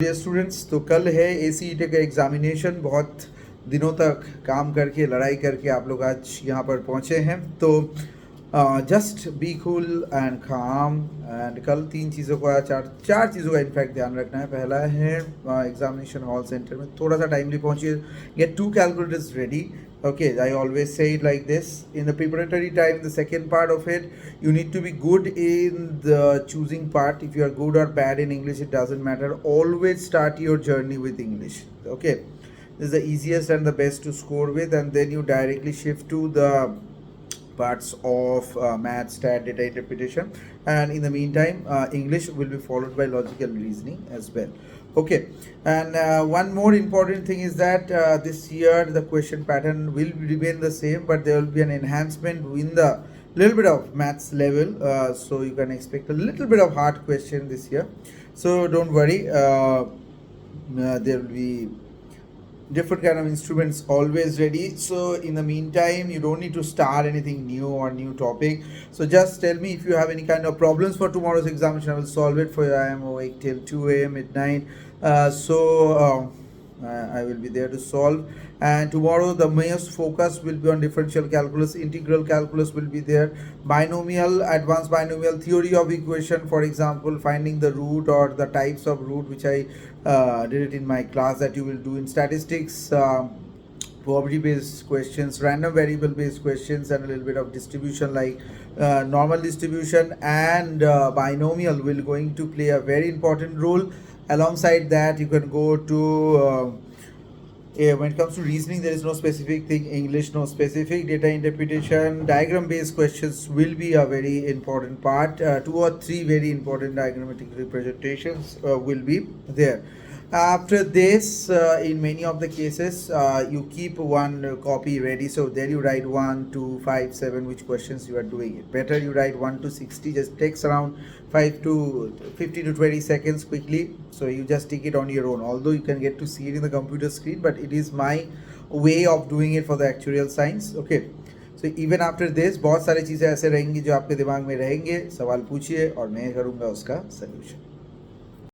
Dear students, तो कल है ACET का एग्जामिनेशन। बहुत दिनों तक काम करके लड़ाई करके आप लोग आज यहाँ पर पहुँचे हैं। तो जस्ट बी कूल एंड काम। एंड कल तीन चीज़ों का चार चीज़ों का इनफैक्ट ध्यान रखना है। पहला है एग्जामिनेशन हॉल सेंटर में थोड़ा सा टाइमली पहुँचिए। Get 2 calculators ready. Okay, I always say it like this. In the preparatory time, the second part of it, you need to be good in the choosing part. If you are good or bad in English, it doesn't matter. Always start your journey with English. Okay, this is the easiest and the best to score with, and then you directly shift to the parts of math, stat, data interpretation, and in the meantime, English will be followed by logical reasoning as well. Okay, and one more important thing is that this year the question pattern will remain the same, but there will be an enhancement in the little bit of maths level, so you can expect a little bit of hard question this year. So don't worry, there will be different kind of instruments always ready. So in the meantime, you don't need to start anything new or new topic. So just tell me if you have any kind of problems for tomorrow's examination. I will solve it for you. I am awake till 2 a.m. midnight. I will be there to solve. And tomorrow the most focus will be on differential calculus, integral calculus will be there, binomial, advanced binomial, theory of equation, for example finding the root or the types of root, which I did it in my class, that you will do in statistics, probability based questions, random variable based questions, and a little bit of distribution like normal distribution and binomial will going to play a very important role. Alongside that, you can go to when it comes to reasoning, there is no specific thing. English, no specific. Data interpretation, diagram based questions will be a very important part. 2 or 3 very important diagrammatic representations will be there. After this, in many of the cases, you keep one copy ready. So there you write 1, 2, 5, 7, which questions you are doing it. Better you write 1 to 60, just takes around 5 to 50 to 20 seconds quickly. So you just take it on your own. Although you can get to see it in the computer screen, but it is my way of doing it for the actuarial science. Okay. So even after this, बहुत सारी चीज़ें ऐसे रहेंगी जो आपके दिमाग में रहेंगे. सवाल पूछिए और मैं करूँगा उसका सलूशन.